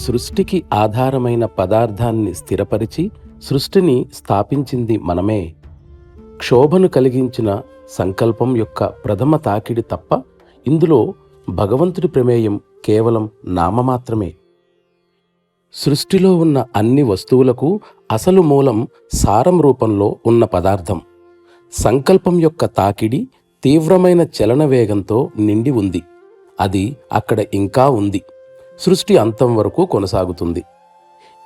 సృష్టికి ఆధారమైన పదార్థాన్ని స్థిరపరిచి సృష్టిని స్థాపించింది మనమే. క్షోభను కలిగించిన సంకల్పం యొక్క ప్రథమ తాకిడి తప్ప ఇందులో భగవంతుడి ప్రమేయం కేవలం నామమాత్రమే. సృష్టిలో ఉన్న అన్ని వస్తువులకు అసలు మూలం సారం రూపంలో ఉన్న పదార్థం. సంకల్పం యొక్క తాకిడి తీవ్రమైన చలన వేగంతో నిండి ఉంది. అది అక్కడ ఇంకా ఉంది. సృష్టి అంతం వరకు కొనసాగుతుంది.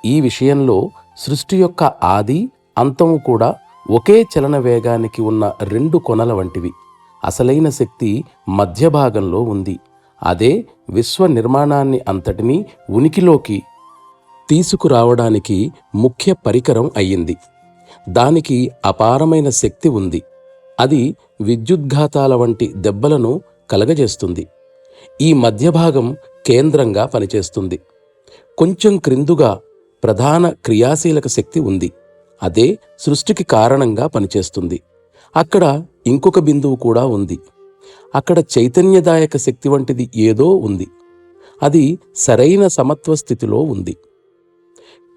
ఈ విషయంలో సృష్టి యొక్క ఆది అంతము కూడా ఒకే చలన వేగానికి ఉన్న రెండు కొనల వంటివి. అసలైన శక్తి మధ్య భాగంలో ఉంది. అదే విశ్వ నిర్మాణాన్ని అంతటినీ ఉనికిలోకి తీసుకురావడానికి ముఖ్య పరికరం అయ్యింది. దానికి అపారమైన శక్తి ఉంది. అది విద్యుద్ఘాతాల వంటి దెబ్బలను కలగజేస్తుంది. ఈ మధ్యభాగం కేంద్రంగా పనిచేస్తుంది. కొంచెం క్రిందుగా ప్రధాన క్రియాశీలక శక్తి ఉంది. అదే సృష్టికి కారణంగా పనిచేస్తుంది. అక్కడ ఇంకొక బిందువు కూడా ఉంది. అక్కడ చైతన్యదాయక శక్తి వంటిది ఏదో ఉంది. అది సరైన సమత్వ స్థితిలో ఉంది.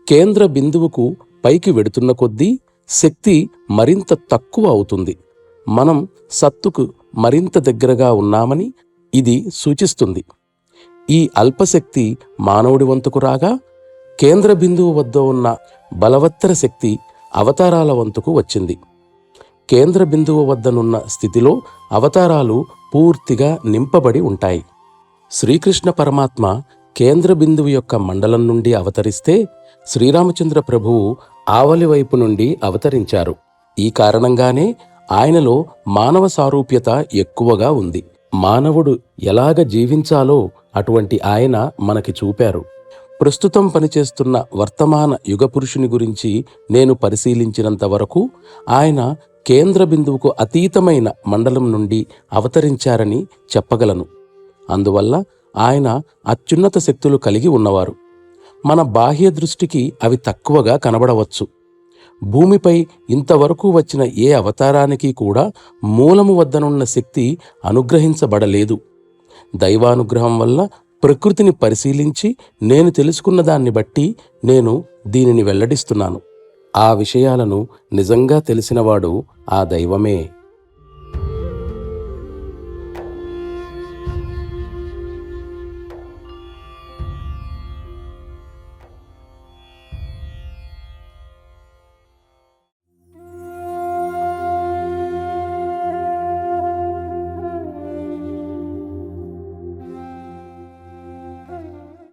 కేంద్ర బిందువుకు పైకి వెడుతున్న కొద్దీ శక్తి మరింత తక్కువ అవుతుంది. మనం సత్తుకు మరింత దగ్గరగా ఉన్నామని ఇది సూచిస్తుంది. ఈ అల్పశక్తి మానవుడి వంతుకు రాగా కేంద్ర బిందువు వద్ద ఉన్న బలవత్తర శక్తి అవతారాల వంతుకు వచ్చింది. కేంద్ర బిందువు వద్దనున్న స్థితిలో అవతారాలు పూర్తిగా నింపబడి ఉంటాయి. శ్రీకృష్ణ పరమాత్మ కేంద్ర బిందువు యొక్క మండలం నుండి అవతరిస్తే శ్రీరామచంద్ర ప్రభువు ఆవలి వైపు నుండి అవతరించారు. ఈ కారణంగానే ఆయనలో మానవ సారూప్యత ఎక్కువగా ఉంది. మానవుడు ఎలాగ జీవించాలో అటువంటి ఆయన మనకి చూపారు. ప్రస్తుతం పనిచేస్తున్న వర్తమాన యుగపురుషుని గురించి నేను పరిశీలించినంత వరకు ఆయన కేంద్ర బిందువుకు అతీతమైన మండలం నుండి అవతరించారని చెప్పగలను. అందువల్ల ఆయన అత్యున్నత శక్తులు కలిగి ఉన్నవారు. మన బాహ్య దృష్టికి అవి తక్కువగా కనబడవచ్చు. భూమిపై ఇంతవరకు వచ్చిన ఏ అవతారానికి కూడా మూలము వద్దనున్న శక్తి అనుగ్రహించబడలేదు. దైవానుగ్రహం వల్ల ప్రకృతిని పరిశీలించి నేను తెలుసుకున్న దాన్ని బట్టి నేను దీనిని వెల్లడిస్తున్నాను. ఆ విషయాలను నిజంగా తెలిసినవాడు ఆ దైవమే.